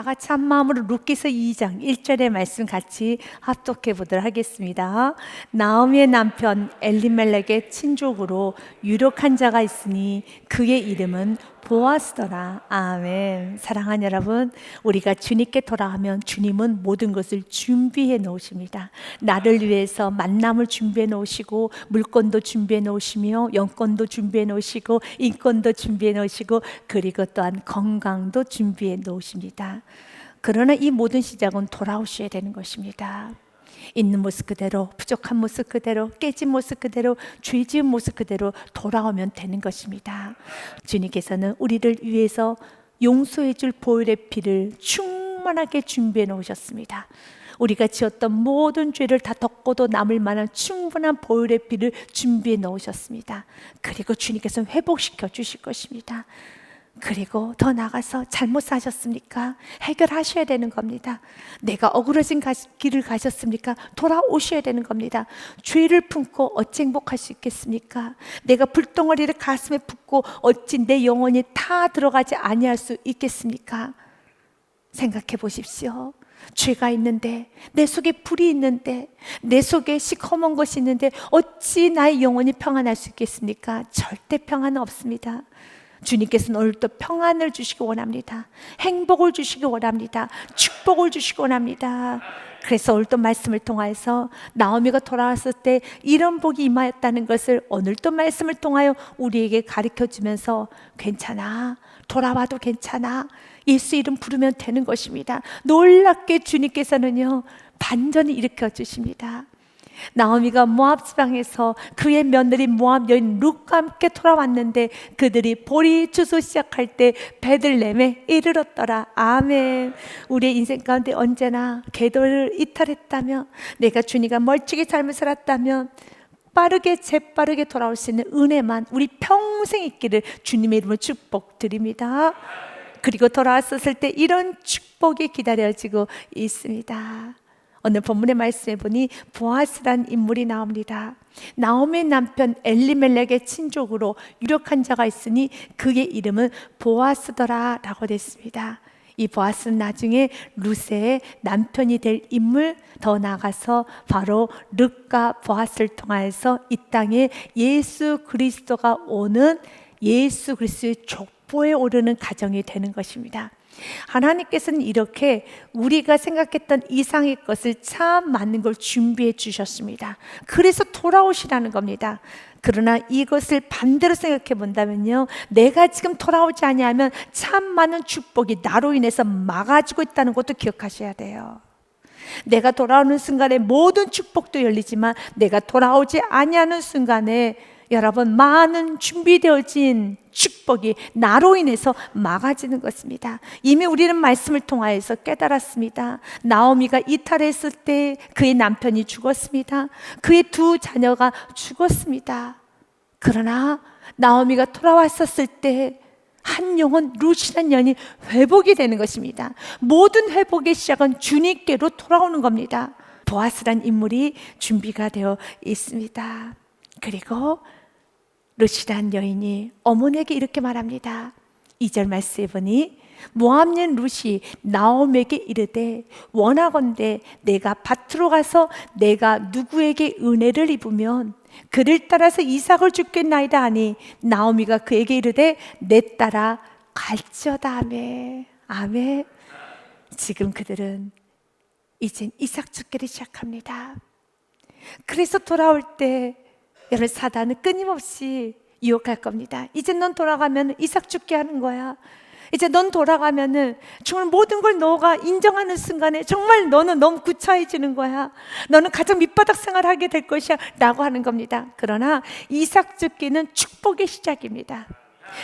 같이 한 마음으로 룻기서 2장 1절의 말씀 같이 합독해 보도록 하겠습니다. 나오미의 남편 엘리멜렉의 친족으로 유력한 자가 있으니 그의 이름은 보아스더라. 아멘. 사랑하는 여러분, 우리가 주님께 돌아가면 주님은 모든 것을 준비해 놓으십니다. 나를 위해서 만남을 준비해 놓으시고, 물건도 준비해 놓으시며, 영권도 준비해 놓으시고, 인권도 준비해 놓으시고, 그리고 또한 건강도 준비해 놓으십니다. 그러나 이 모든 시작은 돌아오셔야 되는 것입니다. 있는 모습 그대로, 부족한 모습 그대로, 깨진 모습 그대로, 죄 지은 모습 그대로 돌아오면 되는 것입니다. 주님께서는 우리를 위해서 용서해 줄 보혈의 피를 충만하게 준비해 놓으셨습니다. 우리가 지었던 모든 죄를 다 덮고도 남을 만한 충분한 보혈의 피를 준비해 놓으셨습니다. 그리고 주님께서는 회복시켜 주실 것입니다. 그리고 더 나아가서 잘못 사셨습니까? 해결하셔야 되는 겁니다. 내가 억울해진 길을 가셨습니까? 돌아오셔야 되는 겁니다. 죄를 품고 어찌 행복할 수 있겠습니까? 내가 불덩어리를 가슴에 붓고 어찌 내 영혼이 다 들어가지 아니할 수 있겠습니까? 생각해 보십시오. 죄가 있는데, 내 속에 불이 있는데, 내 속에 시커먼 것이 있는데 어찌 나의 영혼이 평안할 수 있겠습니까? 절대 평안은 없습니다. 주님께서는 오늘도 평안을 주시기 원합니다. 행복을 주시기 원합니다. 축복을 주시기 원합니다. 그래서 오늘도 말씀을 통하여서 나오미가 돌아왔을 때 이런 복이 임하였다는 것을 오늘도 말씀을 통하여 우리에게 가르쳐주면서 괜찮아, 돌아와도 괜찮아, 예수 이름 부르면 되는 것입니다. 놀랍게 주님께서는요 반전을 일으켜 주십니다. 나오미가 모압 지방에서 그의 며느리 모압 여인 룻과 함께 돌아왔는데 그들이 보리 주소 시작할 때 베들레헴에 이르렀더라. 아멘. 우리의 인생 가운데 언제나 궤도를 이탈했다면, 내가 주님과 멀찍이 삶을 살았다면 빠르게 재빠르게 돌아올 수 있는 은혜만 우리 평생 있기를 주님의 이름으로 축복드립니다. 그리고 돌아왔었을 때 이런 축복이 기다려지고 있습니다. 오늘 본문의 말씀에 보니 보아스란 인물이 나옵니다. 나오미의 남편 엘리멜렉의 친족으로 유력한 자가 있으니 그의 이름은 보아스더라 라고 됐습니다. 이 보아스는 나중에 룻의 남편이 될 인물, 더 나아가서 바로 룻과 보아스를 통하여서 이 땅에 예수 그리스도가 오는 예수 그리스도의 족보에 오르는 가정이 되는 것입니다. 하나님께서는 이렇게 우리가 생각했던 이상의 것을 참 많은 걸 준비해 주셨습니다. 그래서 돌아오시라는 겁니다. 그러나 이것을 반대로 생각해 본다면요, 내가 지금 돌아오지 아니하면 참 많은 축복이 나로 인해서 막아지고 있다는 것도 기억하셔야 돼요. 내가 돌아오는 순간에 모든 축복도 열리지만 내가 돌아오지 아니하는 순간에 여러분, 많은 준비되어진 축복이 나로 인해서 막아지는 것입니다. 이미 우리는 말씀을 통하여서 깨달았습니다. 나오미가 이탈했을 때 그의 남편이 죽었습니다. 그의 두 자녀가 죽었습니다. 그러나 나오미가 돌아왔었을 때 한 영혼, 룻이라는 년이 회복이 되는 것입니다. 모든 회복의 시작은 주님께로 돌아오는 겁니다. 보아스란 인물이 준비가 되어 있습니다. 그리고 룻이란 여인이 어머니에게 이렇게 말합니다. 2절 말씀에 보니 모압 여인 룻이 나오미에게 이르되 원하건대 내가 밭으로 가서 내가 누구에게 은혜를 입으면 그를 따라서 이삭을 주겠나이다 하니 나오미가 그에게 이르되 내 따라 갈지어다. 아멘. 아멘. 지금 그들은 이젠 이삭 죽기를 시작합니다. 그래서 돌아올 때 여러분, 사단은 끊임없이 유혹할 겁니다. 이제 넌 돌아가면 이삭 죽게 하는 거야. 이제 넌 돌아가면은 정말 모든 걸 너가 인정하는 순간에 정말 너는 너무 구차해지는 거야. 너는 가장 밑바닥 생활하게 될 것이야 라고 하는 겁니다. 그러나 이삭 죽기는 축복의 시작입니다.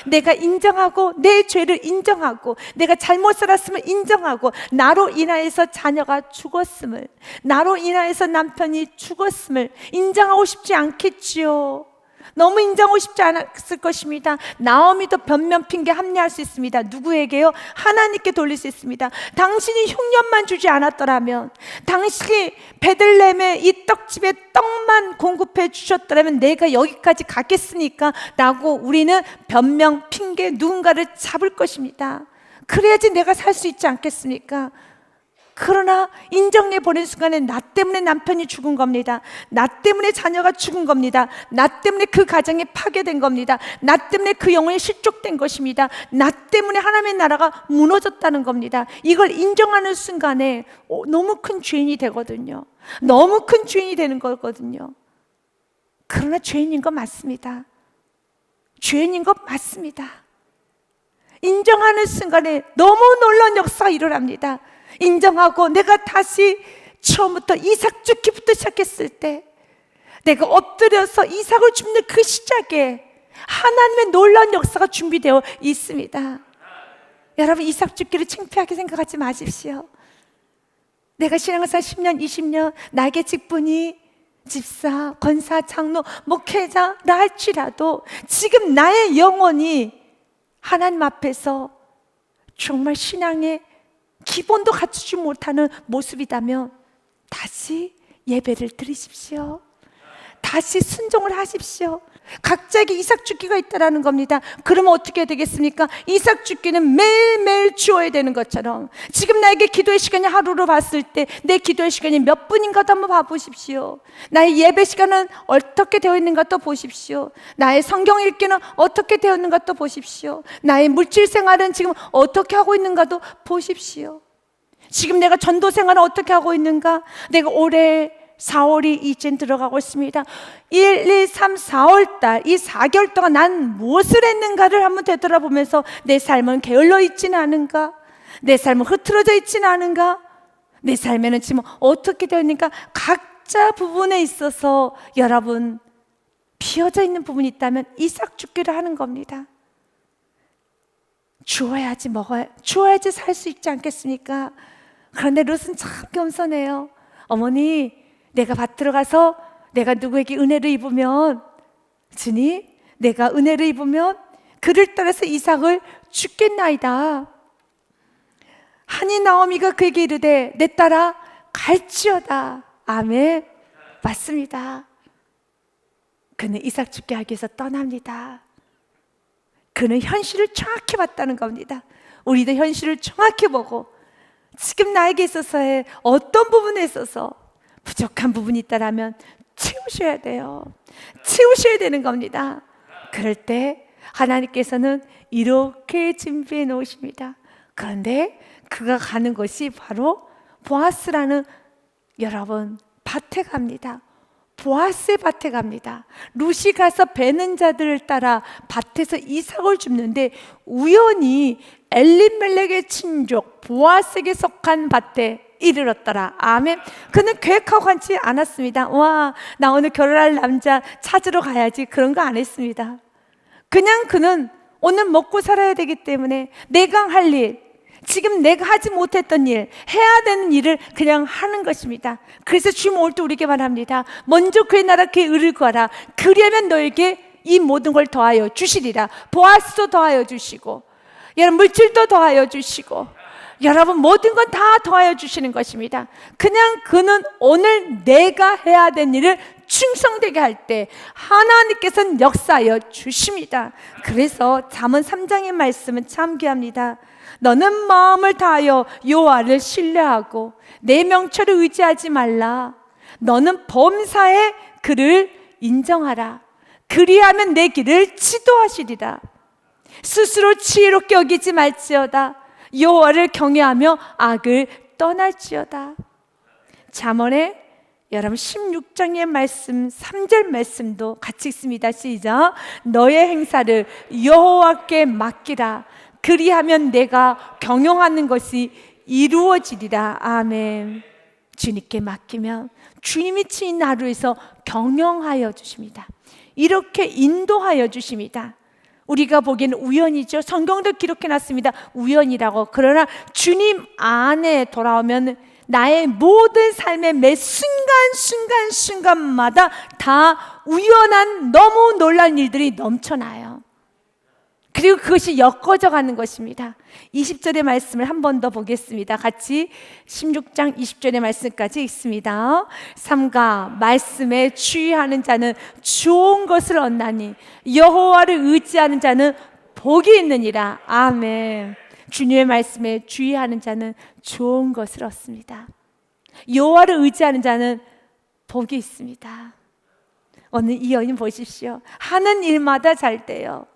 내가 인정하고, 내 죄를 인정하고, 내가 잘못 살았음을 인정하고, 나로 인하여서 자녀가 죽었음을, 나로 인하여서 남편이 죽었음을 인정하고 싶지 않겠지요. 너무 인정하고 싶지 않았을 것입니다. 나오미도 변명 핑계 합리할 수 있습니다. 누구에게요? 하나님께 돌릴 수 있습니다. 당신이 흉년만 주지 않았더라면, 당신이 베들레헴에 이 떡집에 떡만 공급해 주셨더라면 내가 여기까지 갔겠습니까? 라고 우리는 변명 핑계 누군가를 잡을 것입니다. 그래야지 내가 살 수 있지 않겠습니까? 그러나 인정해 버린 순간에 나 때문에 남편이 죽은 겁니다. 나 때문에 자녀가 죽은 겁니다. 나 때문에 그 가정이 파괴된 겁니다. 나 때문에 그 영혼이 실족된 것입니다. 나 때문에 하나님의 나라가 무너졌다는 겁니다. 이걸 인정하는 순간에 너무 큰 죄인이 되거든요. 너무 큰 죄인이 되는 거거든요. 그러나 죄인인 거 맞습니다. 죄인인 것 맞습니다. 인정하는 순간에 너무 놀라운 역사가 일어납니다. 인정하고 내가 다시 처음부터 이삭 죽기부터 시작했을 때, 내가 엎드려서 이삭을 줍는 그 시작에 하나님의 놀라운 역사가 준비되어 있습니다. 여러분, 이삭 죽기를 창피하게 생각하지 마십시오. 내가 신앙생활 10년, 20년 나에게 직분이 집사, 권사, 장로, 목회자라 할지라도 지금 나의 영혼이 하나님 앞에서 정말 신앙의 기본도 갖추지 못하는 모습이라면 다시 예배를 드리십시오. 다시 순종을 하십시오. 각자에게 이삭 죽기가 있다라는 겁니다. 그러면 어떻게 되겠습니까? 이삭 죽기는 매일매일 주어야 되는 것처럼, 지금 나에게 기도의 시간이 하루로 봤을 때 내 기도의 시간이 몇 분인가도 한번 봐보십시오. 나의 예배 시간은 어떻게 되어 있는가 또 보십시오. 나의 성경 읽기는 어떻게 되어 있는가 또 보십시오. 나의 물질 생활은 지금 어떻게 하고 있는가도 보십시오. 지금 내가 전도 생활은 어떻게 하고 있는가? 내가 올해 4월이 이젠 들어가고 있습니다. 1, 2, 3, 4월 달, 이 4개월 동안 난 무엇을 했는가를 한번 되돌아보면서 내 삶은 게을러 있지는 않은가? 내 삶은 흐트러져 있지는 않은가? 내 삶에는 지금 어떻게 되어 있는가? 각자 부분에 있어서 여러분 비어져 있는 부분이 있다면 이삭 죽기를 하는 겁니다. 주어야지 먹어야, 주어야지 살 수 있지 않겠습니까? 그런데 룻은 참 겸손해요. 어머니, 내가 밭 들어가서 내가 누구에게 은혜를 입으면, 주님, 내가 은혜를 입으면 그를 따라서 이삭을 죽겠나이다. 하니 나오미가 그에게 이르되 내 딸아 갈지어다. 아멘. 맞습니다. 그는 이삭 죽게 하기 위해서 떠납니다. 그는 현실을 정확히 봤다는 겁니다. 우리도 현실을 정확히 보고 지금 나에게 있어서의 어떤 부분에 있어서 부족한 부분이 있다라면 채우셔야 돼요. 채우셔야 되는 겁니다. 그럴 때 하나님께서는 이렇게 준비해 놓으십니다. 그런데 그가 가는 것이 바로 보아스라는, 여러분, 밭에 갑니다. 보아스의 밭에 갑니다. 룻이 가서 베는 자들을 따라 밭에서 이삭을 줍는데 우연히 엘리멜렉의 친족 보아스에게 속한 밭에 이르렀더라. 아멘. 그는 계획하고 가지 않았습니다. 와, 나 오늘 결혼할 남자 찾으러 가야지, 그런 거 안 했습니다. 그냥 그는 오늘 먹고 살아야 되기 때문에 내가 할 일, 지금 내가 하지 못했던 일, 해야 되는 일을 그냥 하는 것입니다. 그래서 주님 오늘 또 우리에게 말합니다. 먼저 그의 나라 그의 의를 구하라. 그리하면 너에게 이 모든 걸 더하여 주시리라. 보아스도 더하여 주시고, 여러분 물질도 더하여 주시고, 여러분 모든 건 다 더하여 주시는 것입니다. 그냥 그는 오늘 내가 해야 되는 일을 충성되게 할 때 하나님께서는 역사하여 주십니다. 그래서 잠언 3장의 말씀은 참 귀합니다. 너는 마음을 다하여 여호와를 신뢰하고 내 명철을 의지하지 말라. 너는 범사에 그를 인정하라. 그리하면 내 길을 지도하시리라. 스스로 지혜롭게 여기지 말지어다. 여호와를 경외하며 악을 떠날지어다. 잠언에 여러분 16장의 말씀 3절 말씀도 같이 읽습니다. 시작. 너의 행사를 여호와께 맡기라. 그리하면 내가 경영하는 것이 이루어지리라. 아멘. 주님께 맡기면 주님이 친히 하루에서 경영하여 주십니다. 이렇게 인도하여 주십니다. 우리가 보기에는 우연이죠. 성경도 기록해놨습니다. 우연이라고. 그러나 주님 안에 돌아오면 나의 모든 삶의 매 순간마다 다 우연한 너무 놀라운 일들이 넘쳐나요. 그리고 그것이 엮어져 가는 것입니다. 20절의 말씀을 한 번 더 보겠습니다. 같이 16장 20절의 말씀까지 읽습니다. 삼가 말씀에 주의하는 자는 좋은 것을 얻나니 여호와를 의지하는 자는 복이 있느니라. 아멘. 주님의 말씀에 주의하는 자는 좋은 것을 얻습니다. 여호와를 의지하는 자는 복이 있습니다. 오늘 이 여인 보십시오. 하는 일마다 잘 돼요.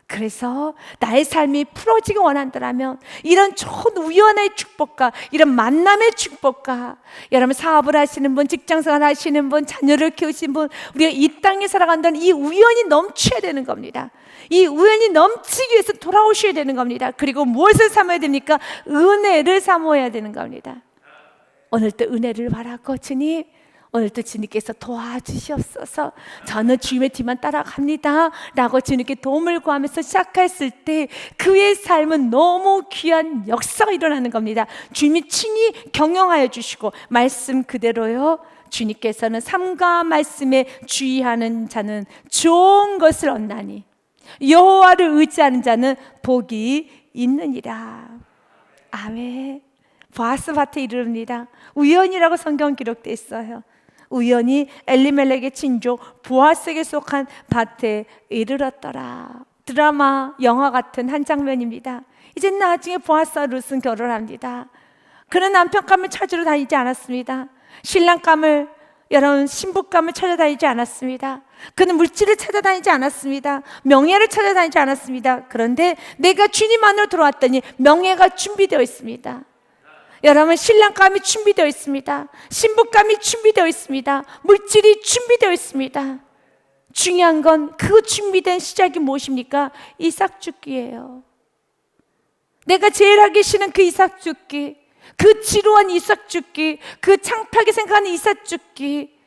그래서 나의 삶이 풀어지기 원한다면 이런 좋은 우연의 축복과 이런 만남의 축복과, 여러분 사업을 하시는 분, 직장생활 하시는 분, 자녀를 키우신 분, 우리가 이 땅에 살아간다는 이 우연이 넘쳐야 되는 겁니다. 이 우연이 넘치기 위해서 돌아오셔야 되는 겁니다. 그리고 무엇을 삼아야 됩니까? 은혜를 삼아야 되는 겁니다. 오늘도 은혜를 바라고, 주님 오늘도 주님께서 도와주시옵소서, 저는 주님의 뒤만 따라갑니다 라고 주님께 도움을 구하면서 시작했을 때 그의 삶은 너무 귀한 역사가 일어나는 겁니다. 주님이 친히 경영하여 주시고, 말씀 그대로요, 주님께서는 삶과 말씀에 주의하는 자는 좋은 것을 얻나니 여호와를 의지하는 자는 복이 있느니라. 아멘. 보아스 밭에 이르릅니다. 우연이라고 성경 기록되어 있어요. 우연히 엘리멜렉의 친족 보아스에게 속한 밭에 이르렀더라. 드라마, 영화 같은 한 장면입니다. 이제 나중에 보아스와 룻은 결혼합니다. 그는 남편감을 찾으러 다니지 않았습니다. 신랑감을, 여러분 신부감을 찾아다니지 않았습니다. 그는 물질을 찾아다니지 않았습니다. 명예를 찾아다니지 않았습니다. 그런데 내가 주님 안으로 들어왔더니 명예가 준비되어 있습니다. 여러분 신랑감이 준비되어 있습니다. 신부감이 준비되어 있습니다. 물질이 준비되어 있습니다. 중요한 건 그 준비된 시작이 무엇입니까? 이삭 죽기예요. 내가 제일 하기 싫은 그 이삭 죽기, 그 지루한 이삭 죽기, 그 창피하게 생각하는 이삭 죽기.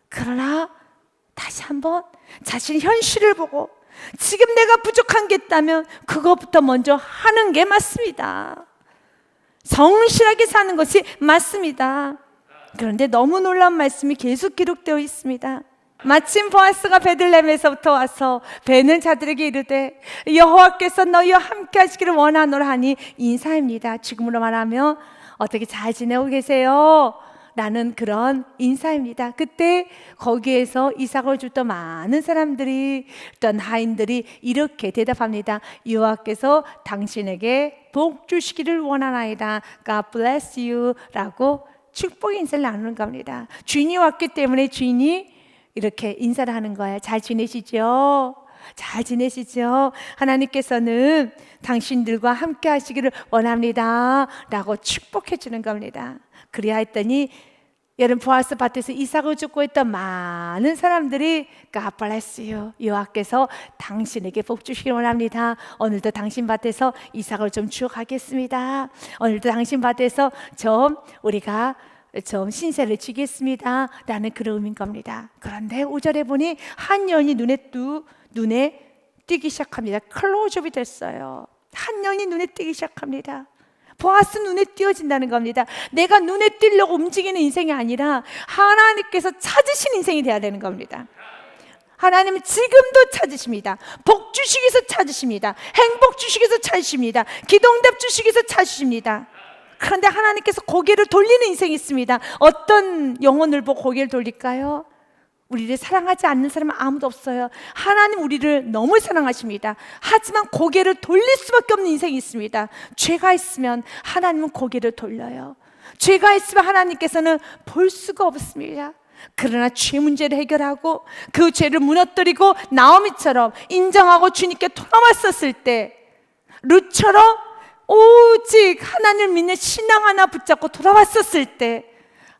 그러나 다시 한번 자신의 현실을 보고 지금 내가 부족한 게 있다면 그것부터 먼저 하는 게 맞습니다. 성실하게 사는 것이 맞습니다. 그런데 너무 놀라운 말씀이 계속 기록되어 있습니다. 마침 보아스가 베들레헴에서부터 와서 베는 자들에게 이르되 여호와께서 너희와 함께 하시기를 원하노라 하니 인사입니다. 지금으로 말하면 어떻게 잘 지내고 계세요? 라는 그런 인사입니다. 그때 거기에서 이삭을 줬던 많은 사람들이, 어떤 하인들이 이렇게 대답합니다. 여호와께서 당신에게 복 주시기를 원하나이다. God bless you 라고 축복의 인사를 나누는 겁니다. 주인이 왔기 때문에 주인이 이렇게 인사를 하는 거예요. 잘 지내시죠? 잘 지내시죠? 하나님께서는 당신들과 함께 하시기를 원합니다 라고 축복해 주는 겁니다. 그래야 했더니 여러분 보아스 밭에서 이삭을 줍고 있던 많은 사람들이 God bless you, 여호와께서 당신에게 복 주시길 원합니다. 오늘도 당신 밭에서 이삭을 좀 주워 가겠습니다. 오늘도 당신 밭에서 좀 우리가 좀 신세를 지겠습니다 라는 그런 의미인 겁니다. 그런데 5절에 보니 한 년이 눈에 띄기 시작합니다. 클로즈업이 됐어요. 한 년이 눈에 띄기 시작합니다. 보아스 눈에 띄어진다는 겁니다. 내가 눈에 띄려고 움직이는 인생이 아니라 하나님께서 찾으신 인생이 되어야 되는 겁니다. 하나님은 지금도 찾으십니다. 복 주시기 위해서 찾으십니다. 행복 주시기 위해서 찾으십니다. 기도응답 주시기 위해서 찾으십니다. 그런데 하나님께서 고개를 돌리는 인생이 있습니다. 어떤 영혼을 보고 고개를 돌릴까요? 우리를 사랑하지 않는 사람은 아무도 없어요. 하나님 우리를 너무 사랑하십니다. 하지만 고개를 돌릴 수밖에 없는 인생이 있습니다. 죄가 있으면 하나님은 고개를 돌려요. 죄가 있으면 하나님께서는 볼 수가 없습니다. 그러나 죄 문제를 해결하고 그 죄를 무너뜨리고 나오미처럼 인정하고 주님께 돌아왔었을 때, 룻처럼 오직 하나님을 믿는 신앙 하나 붙잡고 돌아왔었을 때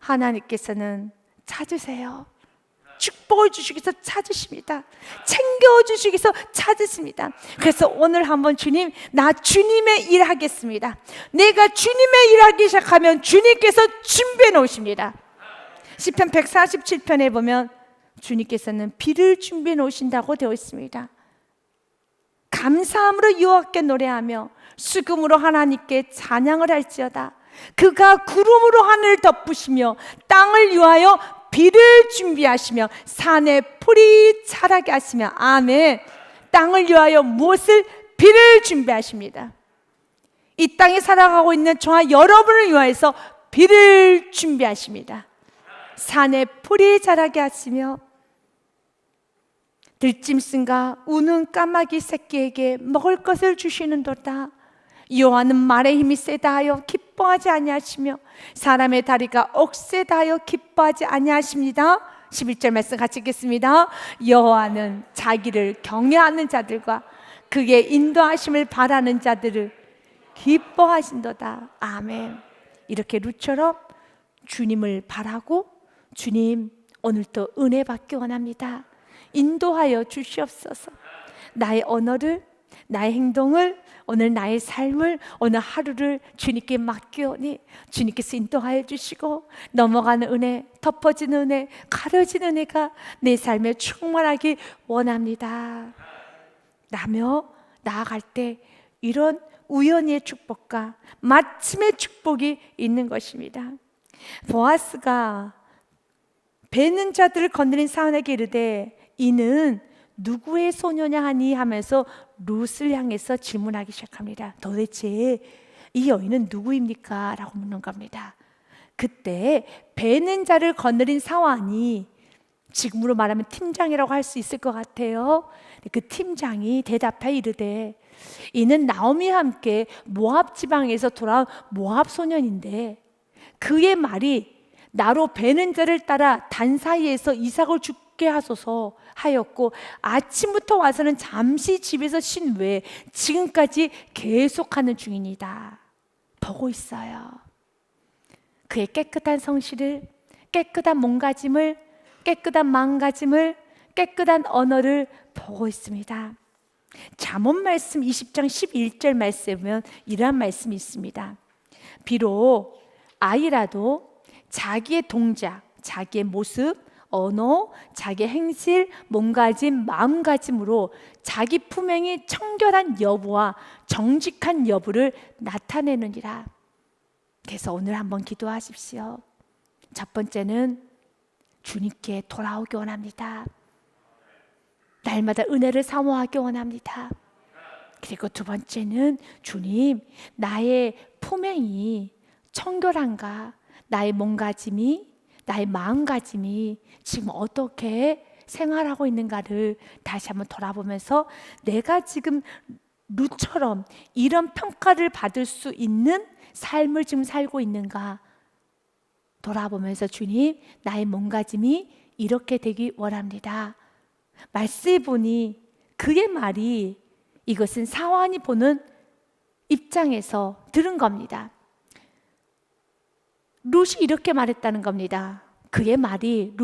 하나님께서는 찾으세요. 축복을 주시기 위해서 찾으십니다. 챙겨주시기 위해서 찾으십니다. 그래서 오늘 한번 주님, 나 주님의 일 하겠습니다. 내가 주님의 일 하기 시작하면 주님께서 준비해 놓으십니다. 시편 147편에 보면 주님께서는 비를 준비해 놓으신다고 되어 있습니다. 감사함으로 여호와께 노래하며 수금으로 하나님께 찬양을 할지어다. 그가 구름으로 하늘을 덮으시며 땅을 위하여 비를 준비하시며 산에 풀이 자라게 하시며, 아멘. 땅을 위하여 무엇을? 비를 준비하십니다. 이 땅에 살아가고 있는 저와 여러분을 위하여서 비를 준비하십니다. 산에 풀이 자라게 하시며 들짐승과 우는 까마귀 새끼에게 먹을 것을 주시는도다. 여호와는 말의 힘이 세다 하여 기뻐하지 아니하시며 사람의 다리가 억세다 하여 기뻐하지 아니하십니다. 11절 말씀 같이 읽겠습니다. 여호와는 자기를 경외하는 자들과 그의 인도하심을 바라는 자들을 기뻐하신도다. 아멘. 이렇게 룻처럼 주님을 바라고, 주님 오늘도 은혜 받기 원합니다. 인도하여 주시옵소서. 나의 언어를, 나의 행동을, 오늘 나의 삶을, 오늘 하루를 주님께 맡기오니 주님께서 인도하여 주시고 넘어가는 은혜, 덮어지는 은혜, 가려지는 은혜가 내 삶에 충만하기 원합니다 라며 나아갈 때 이런 우연의 축복과 마침의 축복이 있는 것입니다. 보아스가 베는 자들을 건드린 사원에게 이르되 이는 누구의 소녀냐 하니 하면서 룻을 향해서 질문하기 시작합니다. 도대체 이 여인은 누구입니까? 라고 묻는 겁니다. 그때 베는 자를 건드린 사환이 지금으로 말하면 팀장이라고 할 수 있을 것 같아요. 그 팀장이 대답하여 이르되 이는 나오미와 함께 모압 지방에서 돌아온 모압 소년인데 그의 말이 나로 베는 자를 따라 단 사이에서 이삭을 죽게 하소서 하였고 아침부터 와서는 잠시 집에서 쉰 후에 지금까지 계속하는 중이니다. 보고 있어요. 그의 깨끗한 성실을, 깨끗한 몸가짐을, 깨끗한 마음가짐을, 깨끗한 언어를 보고 있습니다. 잠언 말씀 20장 11절 말씀에 보면 이러한 말씀이 있습니다. 비록 아이라도 자기의 동작, 자기의 모습, 언어, 자기의 행실, 몸가짐, 마음가짐으로 자기 품행이 청결한 여부와 정직한 여부를 나타내느니라. 그래서 오늘 한번 기도하십시오. 첫 번째는 주님께 돌아오기 원합니다. 날마다 은혜를 사모하기 원합니다. 그리고 두 번째는 주님, 나의 품행이 청결한가? 나의 몸가짐이, 나의 마음가짐이 지금 어떻게 생활하고 있는가를 다시 한번 돌아보면서 내가 지금 룻처럼 이런 평가를 받을 수 있는 삶을 지금 살고 있는가 돌아보면서 주님, 나의 몸가짐이 이렇게 되기 원합니다. 말씀해 보니 그의 말이 이것은 사환이 보는 입장에서 들은 겁니다. 룻이 이렇게 말했다는 겁니다. 그의 말이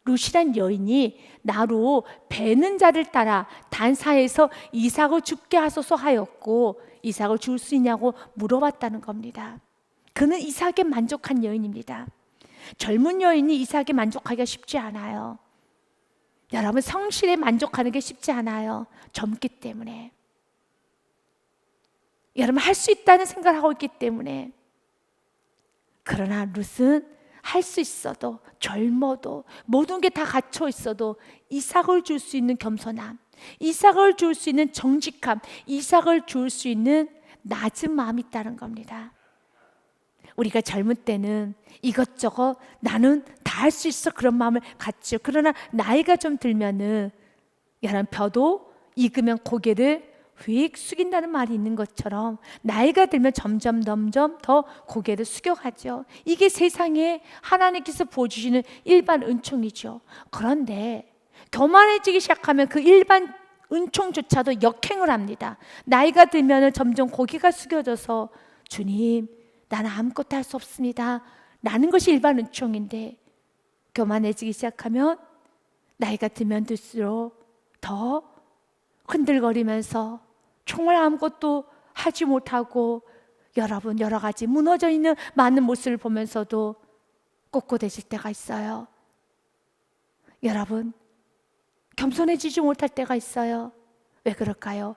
룻이란 여인이 나로 베는 자를 따라 단사에서 이삭을 죽게 하소서 하였고 이삭을 줄 수 있냐고 물어봤다는 겁니다. 그는 이삭에 만족한 여인입니다. 젊은 여인이 이삭에 만족하기가 쉽지 않아요. 여러분, 성실에 만족하는 게 쉽지 않아요. 젊기 때문에. 여러분, 할 수 있다는 생각을 하고 있기 때문에. 그러나 룻은 할 수 있어도, 젊어도, 모든 게 다 갖춰 있어도 이삭을 줄 수 있는 겸손함, 이삭을 줄 수 있는 정직함, 이삭을 줄 수 있는 낮은 마음이 있다는 겁니다. 우리가 젊을 때는 이것저것 나는 다 할 수 있어 그런 마음을 갖죠. 그러나 나이가 좀 들면은 여러분, 벼도 익으면 고개를 휙 숙인다는 말이 있는 것처럼 나이가 들면 점점 더 고개를 숙여가죠. 이게 세상에 하나님께서 부어주시는 일반 은총이죠. 그런데 교만해지기 시작하면 그 일반 은총조차도 역행을 합니다. 나이가 들면 점점 고개가 숙여져서 주님, 나는 아무것도 할 수 없습니다 라는 것이 일반 은총인데, 교만해지기 시작하면 나이가 들면 들수록 더 흔들거리면서 정말 아무것도 하지 못하고 여러분, 여러 가지 무너져 있는 많은 모습을 보면서도 꼿꼿해질 때가 있어요. 여러분, 겸손해지지 못할 때가 있어요. 왜 그럴까요?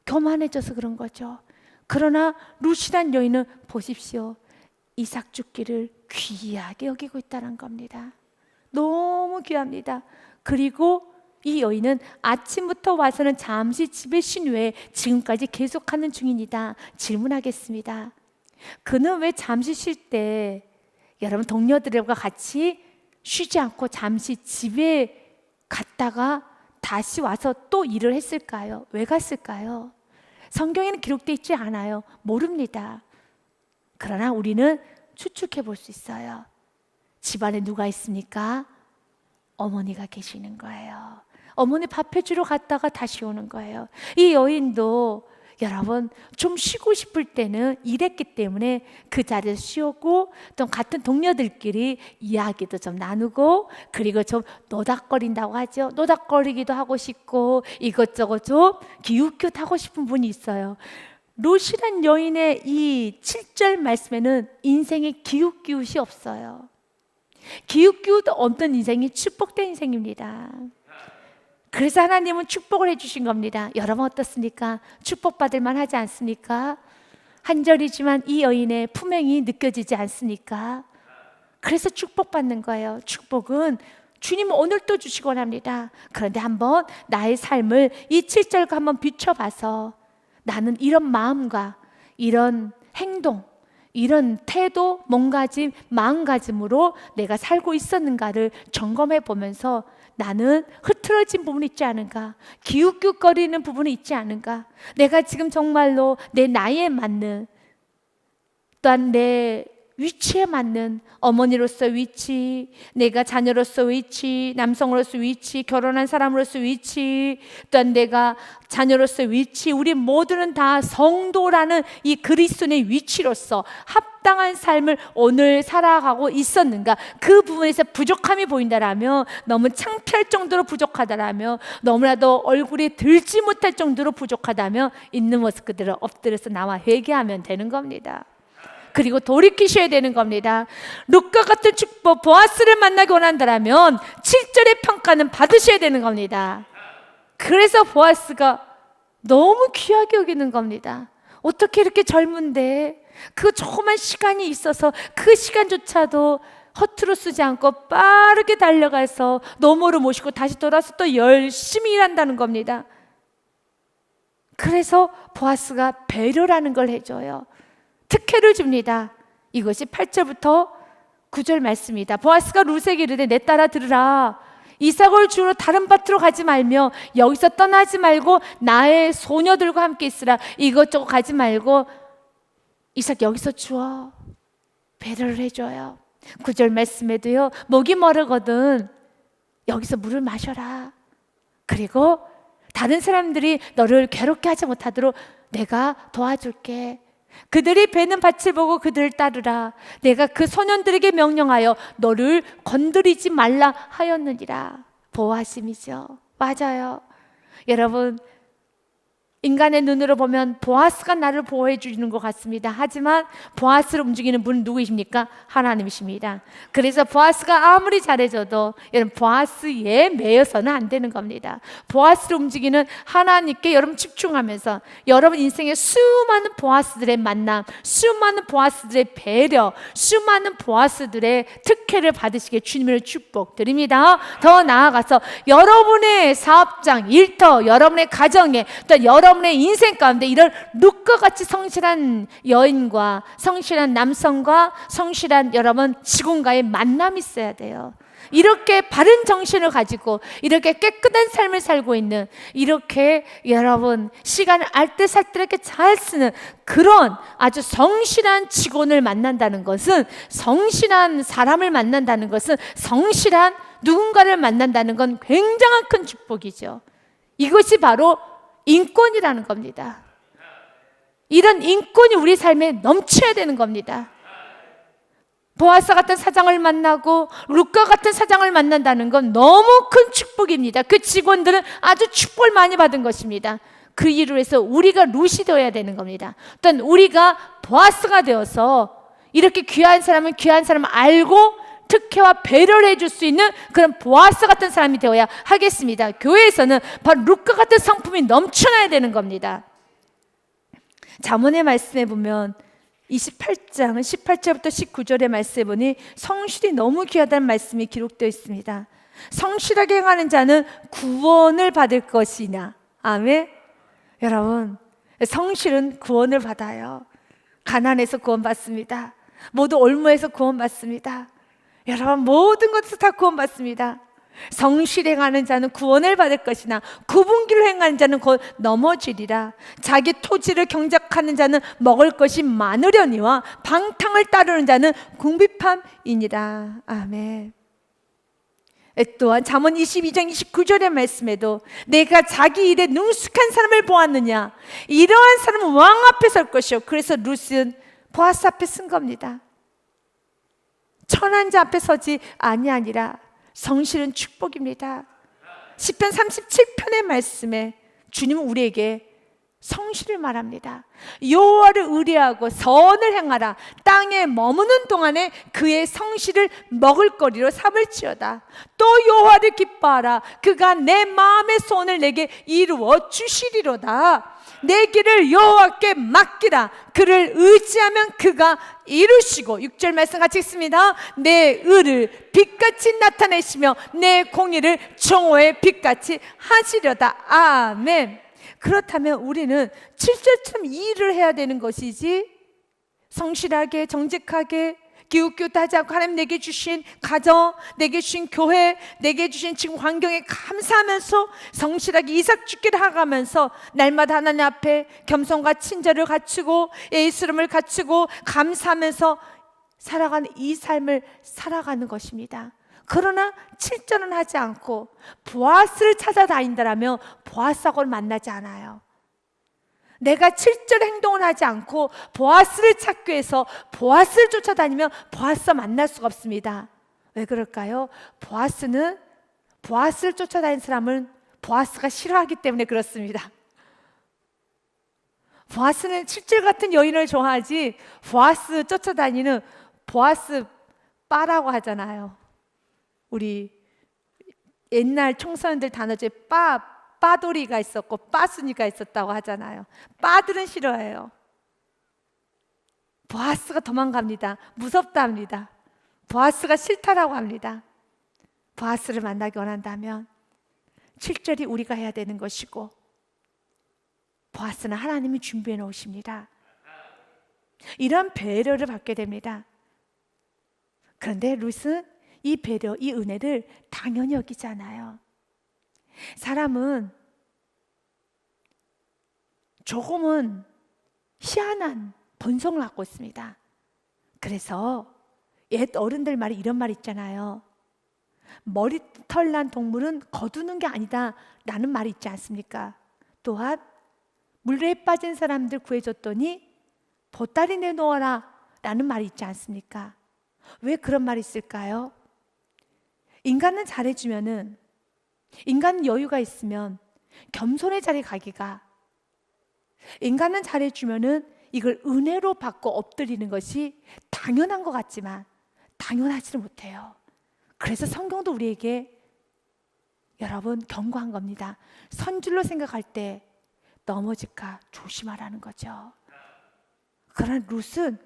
교만해져서 그런 거죠. 그러나 룻이란 여인은 보십시오. 이삭 죽기를 귀하게 여기고 있다는 겁니다. 너무 귀합니다. 그리고 이 여인은 아침부터 와서는 잠시 집에 쉰 후에 지금까지 계속하는 중입니다. 질문하겠습니다. 그는 왜 잠시 쉴 때 여러분 동료들과 같이 쉬지 않고 잠시 집에 갔다가 다시 와서 또 일을 했을까요? 왜 갔을까요? 성경에는 기록되어 있지 않아요. 모릅니다. 그러나 우리는 추측해 볼 수 있어요. 집안에 누가 있습니까? 어머니가 계시는 거예요. 어머니 밥 해주러 갔다가 다시 오는 거예요. 이 여인도 여러분 좀 쉬고 싶을 때는 일했기 때문에 그 자리에서 쉬었고, 또 같은 동료들끼리 이야기도 좀 나누고, 그리고 좀 노닥거린다고 하죠. 노닥거리기도 하고 싶고 이것저것 좀 기웃기웃하고 싶은 분이 있어요. 롯이란 여인의 이 7절 말씀에는 인생에 기웃기웃이 없어요. 기웃기웃 없는 인생이 축복된 인생입니다. 그래서 하나님은 축복을 해주신 겁니다. 여러분 어떻습니까? 축복받을 만하지 않습니까? 한 절이지만 이 여인의 품행이 느껴지지 않습니까? 그래서 축복받는 거예요. 축복은 주님은 오늘도 주시곤 합니다. 그런데 한번 나의 삶을 이 7절과 한번 비춰봐서 나는 이런 마음과 이런 행동, 이런 태도, 몸가짐, 마음가짐으로 내가 살고 있었는가를 점검해 보면서 나는 흐트러진 부분이 있지 않은가, 기웃기웃거리는 부분이 있지 않은가, 내가 지금 정말로 내 나이에 맞는, 또한 내 위치에 맞는 어머니로서 위치, 내가 자녀로서 위치, 남성으로서 위치, 결혼한 사람으로서 위치, 또한 내가 자녀로서 위치, 우리 모두는 다 성도라는 이 그리스도의 위치로서 합당한 삶을 오늘 살아가고 있었는가, 그 부분에서 부족함이 보인다라면, 너무 창피할 정도로 부족하다라면, 너무나도 얼굴이 들지 못할 정도로 부족하다면 있는 모습 그대로 엎드려서 나와 회개하면 되는 겁니다. 그리고 돌이키셔야 되는 겁니다. 룻과 같은 축복, 보아스를 만나기 원한다면 7절의 평가는 받으셔야 되는 겁니다. 그래서 보아스가 너무 귀하게 여기는 겁니다. 어떻게 이렇게 젊은데 그 조그만 시간이 있어서 그 시간조차도 허투루 쓰지 않고 빠르게 달려가서 노모를 모시고 다시 돌아서 또 열심히 일한다는 겁니다. 그래서 보아스가 배려라는 걸 해줘요. 특혜를 줍니다. 이것이 8절부터 9절 말씀입니다. 보아스가 룻에게 이르되 내 딸아 들으라. 이삭을 주러 다른 밭으로 가지 말며 여기서 떠나지 말고 나의 소녀들과 함께 있으라. 이것저것 가지 말고 이삭 여기서 주어. 배려를 해줘요. 9절 말씀에도요, 목이 마르거든 여기서 물을 마셔라. 그리고 다른 사람들이 너를 괴롭게 하지 못하도록 내가 도와줄게. 그들이 베는 밭을 보고 그들을 따르라. 내가 그 소년들에게 명령하여 너를 건드리지 말라 하였느니라. 보호하심이죠. 맞아요. 여러분, 인간의 눈으로 보면 보아스가 나를 보호해 주는 것 같습니다. 하지만 보아스를 움직이는 분은 누구이십니까? 하나님이십니다. 그래서 보아스가 아무리 잘해줘도 여러분 보아스에 매여서는 안 되는 겁니다. 보아스를 움직이는 하나님께 여러분 집중하면서 여러분 인생의 수많은 보아스들의 만남, 수많은 보아스들의 배려, 수많은 보아스들의 특혜를 받으시게 주님을 축복드립니다. 더 나아가서 여러분의 사업장, 일터, 여러분의 가정에, 또 여러분의 인생 가운데 이런 룻과 같이 성실한 여인과 성실한 남성과 성실한 여러분 직원과의 만남이 있어야 돼요. 이렇게 바른 정신을 가지고 이렇게 깨끗한 삶을 살고 있는, 이렇게 여러분 시간을 알뜰살뜰하게 잘 쓰는 그런 아주 성실한 직원을 만난다는 것은, 성실한 사람을 만난다는 것은, 성실한 누군가를 만난다는 건 굉장한 큰 축복이죠. 이것이 바로 인권이라는 겁니다. 이런 인권이 우리 삶에 넘쳐야 되는 겁니다. 보아스 같은 사장을 만나고 룻과 같은 사장을 만난다는 건 너무 큰 축복입니다. 그 직원들은 아주 축복을 많이 받은 것입니다. 그 일을 해서 우리가 룻이 되어야 되는 겁니다. 또한 우리가 보아스가 되어서 이렇게 귀한 사람은 귀한 사람을 알고 특혜와 배려를 해줄 수 있는 그런 보아스 같은 사람이 되어야 하겠습니다. 교회에서는 바로 룻과 같은 성품이 넘쳐나야 되는 겁니다. 잠언의 말씀에 보면 28장 18절부터 19절의 말씀에 보니 성실이 너무 귀하다는 말씀이 기록되어 있습니다. 성실하게 행하는 자는 구원을 받을 것이냐. 아멘. 여러분, 성실은 구원을 받아요. 가난에서 구원받습니다. 모두 올무에서 구원받습니다. 여러분, 모든 것에서 다 구원받습니다. 성실 행하는 자는 구원을 받을 것이나 구분기로 행하는 자는 곧 넘어지리라. 자기 토지를 경작하는 자는 먹을 것이 많으려니와 방탕을 따르는 자는 궁핍함이니라. 아멘. 또한 잠언 22장 29절의 말씀에도 내가 자기 일에 능숙한 사람을 보았느냐, 이러한 사람은 왕 앞에 설 것이요. 그래서 룻은 보아스 앞에 쓴 겁니다. 천한 자 앞에 서지 아니하니라. 성실은 축복입니다. 시편 37편의 말씀에 주님은 우리에게 성실을 말합니다. 여호와를 의뢰하고 선을 행하라. 땅에 머무는 동안에 그의 성실을 먹을거리로 삼을지어다. 또 여호와를 기뻐하라. 그가 내 마음의 소원을 내게 이루어 주시리로다. 내 길을 여호와께 맡기라. 그를 의지하면 그가 이루시고, 6절 말씀 같이 읽습니다. 내 의를 빛같이 나타내시며 내 공의를 정오의 빛같이 하시려다. 아멘. 그렇다면 우리는 7절처럼 이 일을 해야 되는 것이지, 성실하게 정직하게 기웃기웃하지 않고 하나님 내게 주신 가정, 내게 주신 교회, 내게 주신 지금 환경에 감사하면서 성실하게 이삭죽기를 하가면서 날마다 하나님 앞에 겸손과 친절을 갖추고 예의스러움을 갖추고 감사하면서 살아가는 이 삶을 살아가는 것입니다. 그러나 7절은 하지 않고 보아스를 찾아다닌다라면 보아스하고는 만나지 않아요. 내가 7절 행동을 하지 않고 보아스를 찾기 위해서 보아스를 쫓아다니면 보아스와 만날 수가 없습니다. 왜 그럴까요? 보아스를 쫓아다니는 사람은 보아스가 싫어하기 때문에 그렇습니다. 보아스는 7절 같은 여인을 좋아하지, 보아스 쫓아다니는 보아스 빠라고 하잖아요. 우리 옛날 청소년들 단어 중에 빠돌이가 있었고 빠순이가 있었다고 하잖아요. 빠들은 싫어해요. 보아스가 도망갑니다. 무섭다 합니다. 보아스가 싫다라고 합니다. 보아스를 만나기 원한다면 7절이 우리가 해야 되는 것이고, 보아스는 하나님이 준비해 놓으십니다. 이런 배려를 받게 됩니다. 그런데 룻은 이 배려, 이 은혜를 당연히 여기지 않아요. 사람은 조금은 희한한 본성을 갖고 있습니다. 그래서 옛 어른들 말에 이런 말 있잖아요. 머리털 난 동물은 거두는 게 아니다 라는 말이 있지 않습니까? 또한 물에 빠진 사람들 구해줬더니 보따리 내놓아라 라는 말이 있지 않습니까? 왜 그런 말이 있을까요? 인간은 잘해주면은, 인간은 여유가 있으면 겸손의 자리에 가기가, 인간은 잘해주면은 이걸 은혜로 받고 엎드리는 것이 당연한 것 같지만 당연하지는 못해요. 그래서 성경도 우리에게 여러분 경고한 겁니다. 선줄로 생각할 때 넘어질까 조심하라는 거죠. 그러나 룻은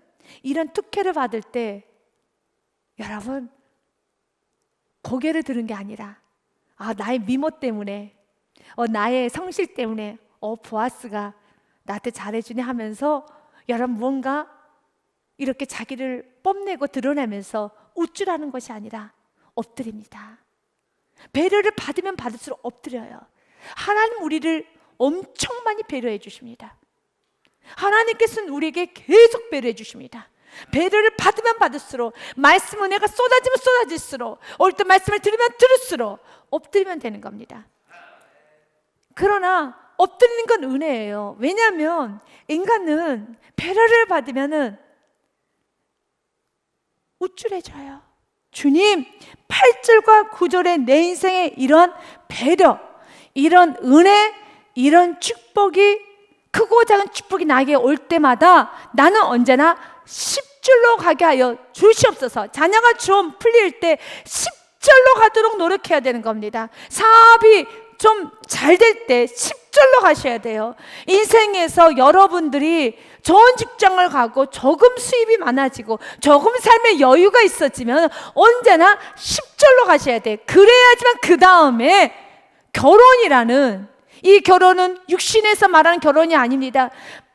이런 특혜를 받을 때 여러분 고개를 드는 게 아니라, 나의 미모 때문에, 나의 성실 때문에 보아스가 나한테 잘해주네 하면서 여러분 뭔가 이렇게 자기를 뽐내고 드러내면서 우쭐하는 것이 아니라 엎드립니다. 배려를 받으면 받을수록 엎드려요. 하나님 우리를 엄청 많이 배려해 주십니다. 하나님께서는 우리에게 계속 배려해 주십니다. 배려를 받으면 받을수록, 말씀 은혜가 쏟아지면 쏟아질수록, 올 때 말씀을 들으면 들을수록 엎드리면 되는 겁니다. 그러나 엎드리는 건 은혜예요. 왜냐하면 인간은 배려를 받으면은 우쭐해져요. 주님, 8절과 9절의 내 인생에 이런 배려, 이런 은혜, 이런 축복이, 크고 작은 축복이 나에게 올 때마다 나는 언제나 10절로 가게 하여 주시옵소서. 자녀가 좀 풀릴 때 10절로 가도록 노력해야 되는 겁니다. 사업이 좀 잘 될 때 10절로 가셔야 돼요. 인생에서 여러분들이 좋은 직장을 가고 조금 수입이 많아지고 조금 삶의 여유가 있어지면 언제나 10절로 가셔야 돼요. 그래야지만 그 다음에 결혼이라는, 이 결혼은 육신에서 말하는 결혼이 아닙니다.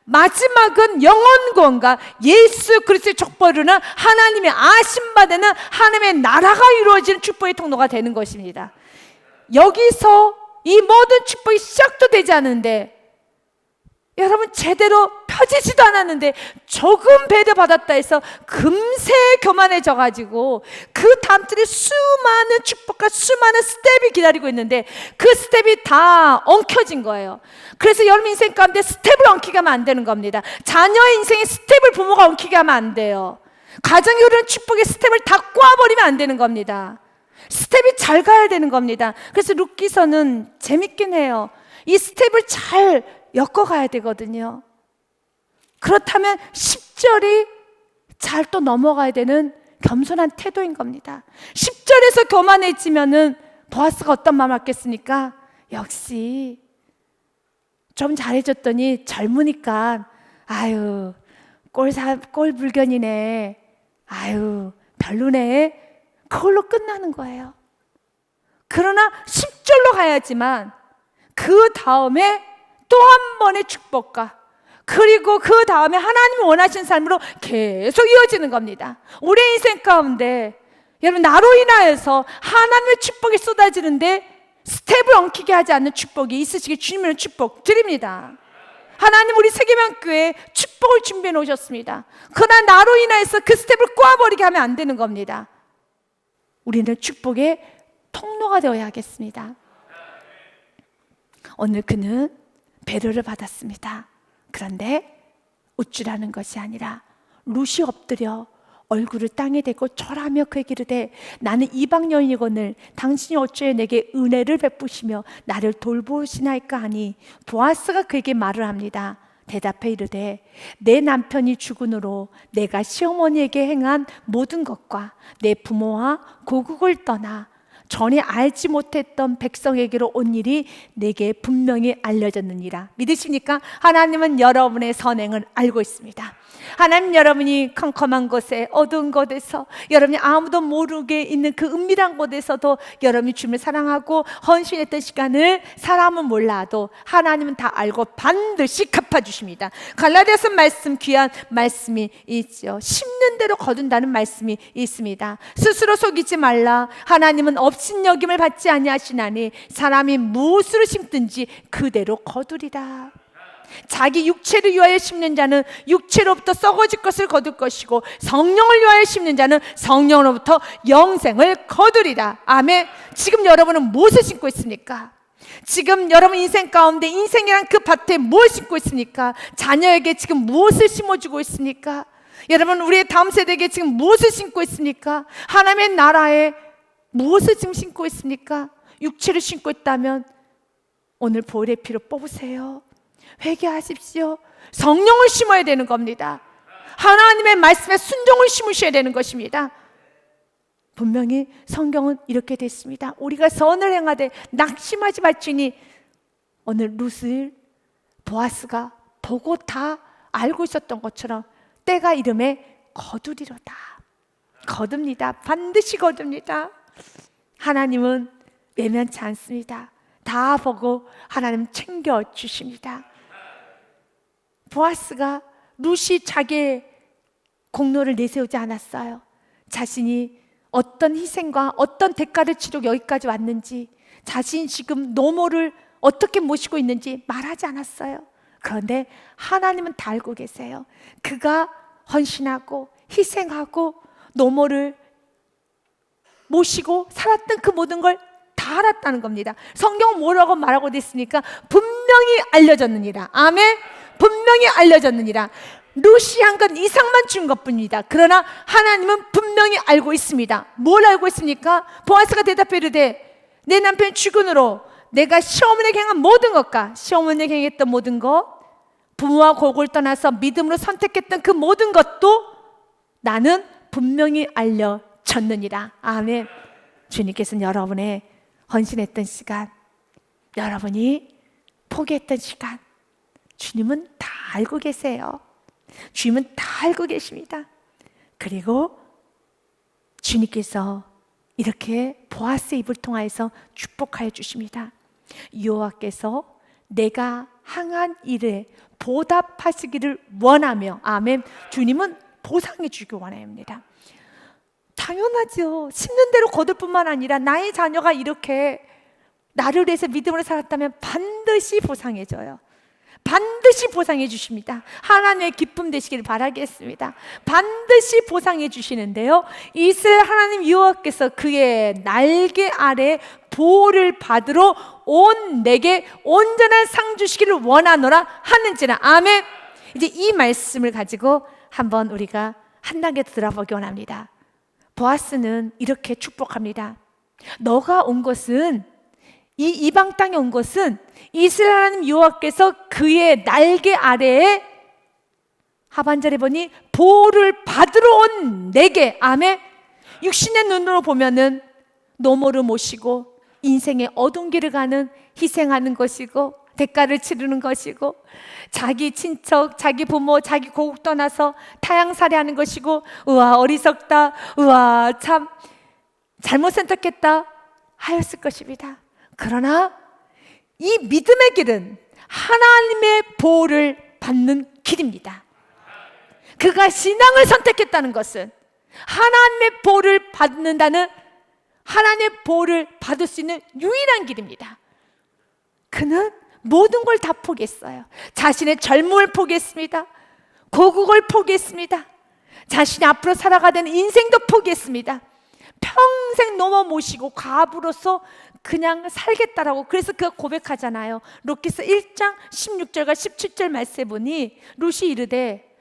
마지막은 영원권과 예수 그리스도의 족보로는 하나님의 아심받는 하나님의 나라가 이루어지는 축복의 통로가 되는 것입니다. 여기서 이 모든 축복이 시작도 되지 않는데, 여러분 제대로 펴지지도 않았는데 조금 배려받았다 해서 금세 교만해져 가지고 그 다음 주에 수많은 축복과 수많은 스텝이 기다리고 있는데 그 스텝이 다 엉켜진 거예요. 그래서 여러분 인생 가운데 스텝을 엉키게 하면 안 되는 겁니다. 자녀의 인생의 스텝을 부모가 엉키게 하면 안 돼요. 가정에 흐르는 축복의 스텝을 다 꼬아버리면 안 되는 겁니다. 스텝이 잘 가야 되는 겁니다. 그래서 룻기서는 재밌긴 해요. 이 스텝을 잘 엮어가야 되거든요. 그렇다면 10절이 잘 또 넘어가야 되는 겸손한 태도인 겁니다. 10절에서 교만해지면은 보아스가 어떤 마음을 갖겠습니까? 역시 좀 잘해줬더니 젊으니까 아유 꼴불견이네, 아유 별로네, 그걸로 끝나는 거예요. 그러나 10절로 가야지만 그 다음에 또 한 번의 축복과 그리고 그 다음에 하나님이 원하신 삶으로 계속 이어지는 겁니다. 우리의 인생 가운데 여러분 나로 인하여서 하나님의 축복이 쏟아지는데 스텝을 엉키게 하지 않는 축복이 있으시길 주님의 축복 드립니다. 하나님 우리 세계명교회에 축복을 준비해 놓으셨습니다. 그러나 나로 인하여서 그 스텝을 꼬아버리게 하면 안 되는 겁니다. 우리는 축복의 통로가 되어야 하겠습니다. 오늘 그는 배려를 받았습니다. 그런데 우쭐하는 것이 아니라 룻이 엎드려 얼굴을 땅에 대고 절하며 그에게 이르되 나는 이방 여인이거늘 당신이 어찌 내게 은혜를 베푸시며 나를 돌보시나이까 하니 보아스가 그에게 말을 합니다. 대답해 이르되 내 남편이 죽은으로 내가 시어머니에게 행한 모든 것과 내 부모와 고국을 떠나 전에 알지 못했던 백성에게로 온 일이 내게 분명히 알려졌느니라. 믿으십니까? 하나님은 여러분의 선행을 알고 있습니다. 하나님 여러분이 컴컴한 곳에 어두운 곳에서 여러분이 아무도 모르게 있는 그 은밀한 곳에서도 여러분이 주님을 사랑하고 헌신했던 시간을 사람은 몰라도 하나님은 다 알고 반드시 갚아주십니다. 갈라디아서 말씀 귀한 말씀이 있죠. 심는 대로 거둔다는 말씀이 있습니다. 스스로 속이지 말라. 하나님은 업신여김을 받지 아니하시나니 사람이 무엇으로 심든지 그대로 거두리라. 자기 육체를 위하여 심는 자는 육체로부터 썩어질 것을 거둘 것이고 성령을 위하여 심는 자는 성령으로부터 영생을 거두리라. 아멘. 지금 여러분은 무엇을 심고 있습니까? 지금 여러분 인생 가운데 인생이란 그 밭에 무엇을 심고 있습니까? 자녀에게 지금 무엇을 심어주고 있습니까? 여러분 우리의 다음 세대에게 지금 무엇을 심고 있습니까? 하나님의 나라에 무엇을 지금 심고 있습니까? 육체를 심고 있다면 오늘 보혈의 피로 뽑으세요. 회개하십시오. 성령을 심어야 되는 겁니다. 하나님의 말씀에 순종을 심으셔야 되는 것입니다. 분명히 성경은 이렇게 됐습니다. 우리가 선을 행하되 낙심하지 말지니 오늘 룻을 보아스가 보고 다 알고 있었던 것처럼 때가 이름에 거두리로다. 거둡니다. 반드시 거둡니다. 하나님은 외면치 않습니다. 다 보고 하나님 챙겨주십니다. 보아스가 룻이 자기의 공로를 내세우지 않았어요. 자신이 어떤 희생과 어떤 대가를 치르고 여기까지 왔는지, 자신이 지금 노모를 어떻게 모시고 있는지 말하지 않았어요. 그런데 하나님은 다 알고 계세요. 그가 헌신하고 희생하고 노모를 모시고 살았던 그 모든 걸 다 알았다는 겁니다. 성경은 뭐라고 말하고 있습니까? 분명히 알려졌느니라. 아멘. 분명히 알려졌느니라. 룻이 한 건 이상만 준 것뿐입니다. 그러나 하나님은 분명히 알고 있습니다. 뭘 알고 있습니까? 보아스가 대답해 이르되 내 남편이 죽은으로 내가 시어머니에게 행한 모든 것과 시어머니에게 행했던 모든 것, 부모와 고국을 떠나서 믿음으로 선택했던 그 모든 것도 나는 분명히 알려졌느니라. 아멘. 주님께서는 여러분의 헌신했던 시간, 여러분이 포기했던 시간, 주님은 다 알고 계세요. 주님은 다 알고 계십니다. 그리고 주님께서 이렇게 보아스의 입을 통하여서 축복하여 주십니다. 여호와께서 내가 행한 일에 보답하시기를 원하며, 아멘. 주님은 보상해 주기 원합니다. 당연하죠. 심는 대로 거둘 뿐만 아니라 나의 자녀가 이렇게 나를 위해서 믿음으로 살았다면 반드시 보상해줘요. 반드시 보상해 주십니다. 하나님의 기쁨 되시기를 바라겠습니다. 반드시 보상해 주시는데요, 이스라엘 하나님 여호와께서 그의 날개 아래 보호를 받으러 온 내게 온전한 상 주시기를 원하노라 하는지라. 아멘. 이제 이 말씀을 가지고 한번 우리가 한 단계 들어보기 원합니다. 보아스는 이렇게 축복합니다. 너가 온 것은, 이 이방 땅에 온 것은 이스라엘 하나님 여호와께서 그의 날개 아래에, 하반절에 보니 보호를 받으러 온 내게. 아멘. 육신의 눈으로 보면은 노모를 모시고 인생의 어두운 길을 가는, 희생하는 것이고 대가를 치르는 것이고, 자기 친척, 자기 부모, 자기 고국 떠나서 타향살이하는 것이고, 우와 어리석다, 우와 참 잘못 선택했다 하였을 것입니다. 그러나 이 믿음의 길은 하나님의 보호를 받는 길입니다. 그가 신앙을 선택했다는 것은 하나님의 보호를 받는다는, 하나님의 보호를 받을 수 있는 유일한 길입니다. 그는 모든 걸 다 포기했어요. 자신의 젊음을 포기했습니다. 고국을 포기했습니다. 자신이 앞으로 살아가는 인생도 포기했습니다. 평생 넘어 모시고 과부로서 그냥 살겠다라고. 그래서 그가 고백하잖아요. 룻기서 1장 16절과 17절 말씀에 보니, 룻이 이르되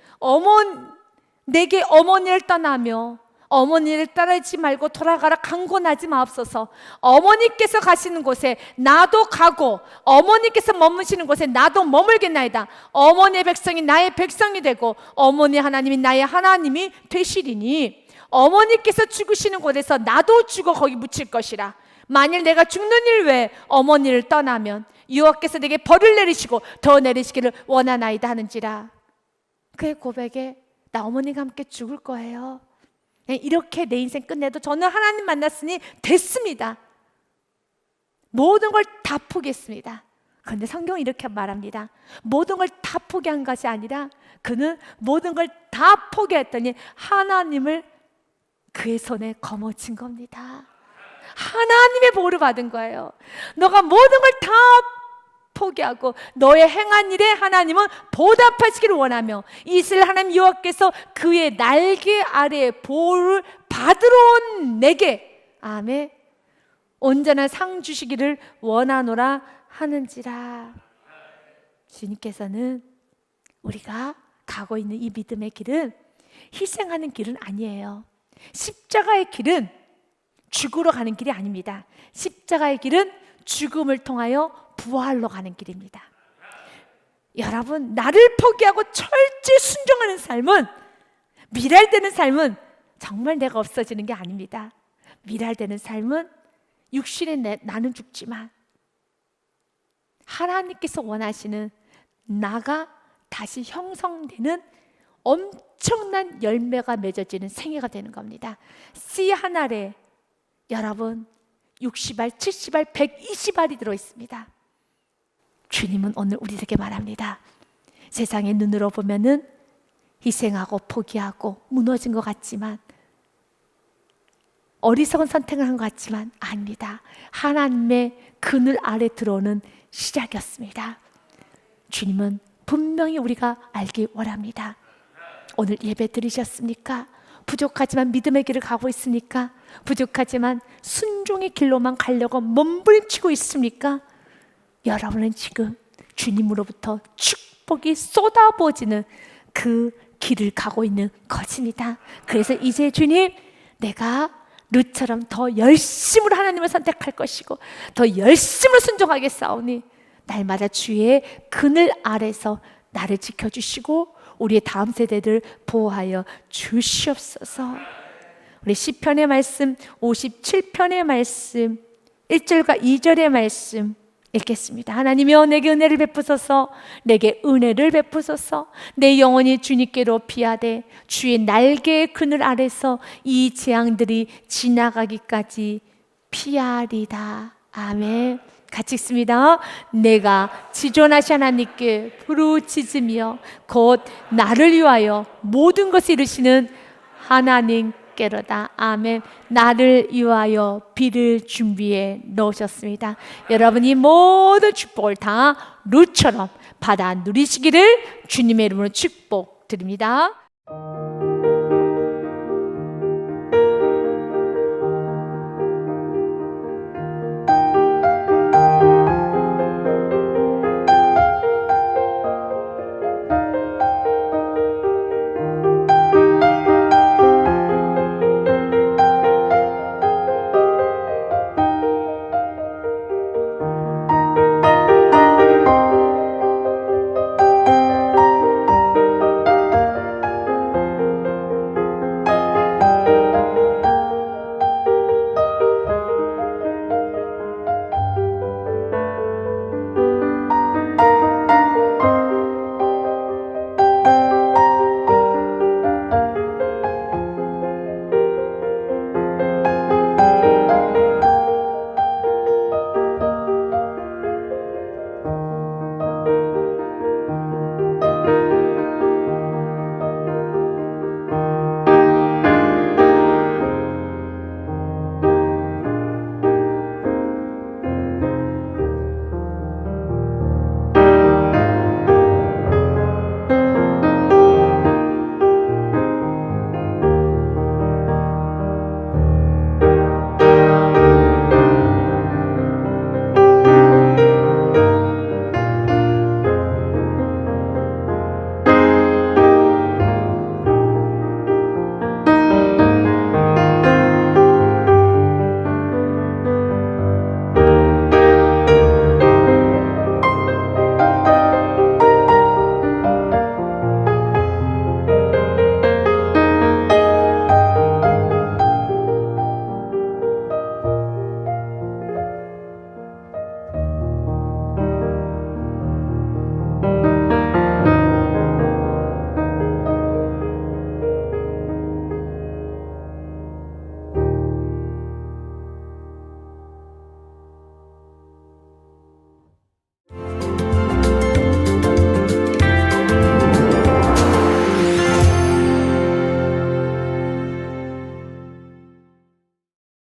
내게 어머니를 떠나며 어머니를 따르지 말고 돌아가라 강권하지 마옵소서. 어머니께서 가시는 곳에 나도 가고 어머니께서 머무시는 곳에 나도 머물겠나이다. 어머니의 백성이 나의 백성이 되고 어머니 하나님이 나의 하나님이 되시리니, 어머니께서 죽으시는 곳에서 나도 죽어 거기 묻힐 것이라. 만일 내가 죽는 일 외에 어머니를 떠나면 여호와께서 내게 벌을 내리시고 더 내리시기를 원하나이다 하는지라. 그의 고백에 나 어머니가 함께 죽을 거예요. 이렇게 내 인생 끝내도 저는 하나님 만났으니 됐습니다. 모든 걸 다 포기했습니다. 그런데 성경은 이렇게 말합니다. 모든 걸 다 포기한 것이 아니라 그는 모든 걸 다 포기했더니 하나님을 그의 손에 거머쥔 겁니다. 하나님의 보호를 받은 거예요. 너가 모든 걸 다 포기하고 너의 행한 일에 하나님은 보답하시기를 원하며, 이스라엘 하나님 여호와께서 그의 날개 아래에 보호를 받으러 온 내게, 아멘, 온전한 상 주시기를 원하노라 하는지라. 주님께서는 우리가 가고 있는 이 믿음의 길은 희생하는 길은 아니에요. 십자가의 길은 죽으러 가는 길이 아닙니다. 십자가의 길은 죽음을 통하여 부활로 가는 길입니다. 여러분, 나를 포기하고 철저히 순종하는 삶은, 미랄되는 삶은 정말 내가 없어지는 게 아닙니다. 미랄되는 삶은 육신의 나는 죽지만 하나님께서 원하시는 나가 다시 형성되는 엄청난 열매가 맺어지는 생애가 되는 겁니다. 씨 한 알에 여러분 60알, 70알, 120알이 들어있습니다. 주님은 오늘 우리에게 말합니다. 세상의 눈으로 보면은 희생하고 포기하고 무너진 것 같지만, 어리석은 선택을 한 것 같지만 아닙니다. 하나님의 그늘 아래 들어오는 시작이었습니다. 주님은 분명히 우리가 알기 원합니다. 오늘 예배 드리셨습니까? 부족하지만 믿음의 길을 가고 있습니까? 부족하지만 순종의 길로만 가려고 몸부림치고 있습니까? 여러분은 지금 주님으로부터 축복이 쏟아부어지는 그 길을 가고 있는 것입니다. 그래서 이제 주님, 내가 룻처럼 더 열심으로 하나님을 선택할 것이고 더 열심으로 순종하겠사오니 날마다 주의 그늘 아래서 나를 지켜주시고 우리의 다음 세대를 보호하여 주시옵소서. 우리 시편의 말씀 57편의 말씀 1절과 2절의 말씀 읽겠습니다. 하나님이여 내게 은혜를 베푸소서. 내게 은혜를 베푸소서. 내 영혼이 주님께로 피하되 주의 날개의 그늘 아래서 이 재앙들이 지나가기까지 피하리다. 아멘. 같이 읽습니다. 내가 지존하신 하나님께 부르짖으며 곧 나를 위하여 모든 것을 이루시는 하나님 있게로다. 아멘. 나를 위하여 비를 준비해 놓으셨습니다. 여러분이 모든 축복을 다 루처럼 받아 누리시기를 주님의 이름으로 축복드립니다.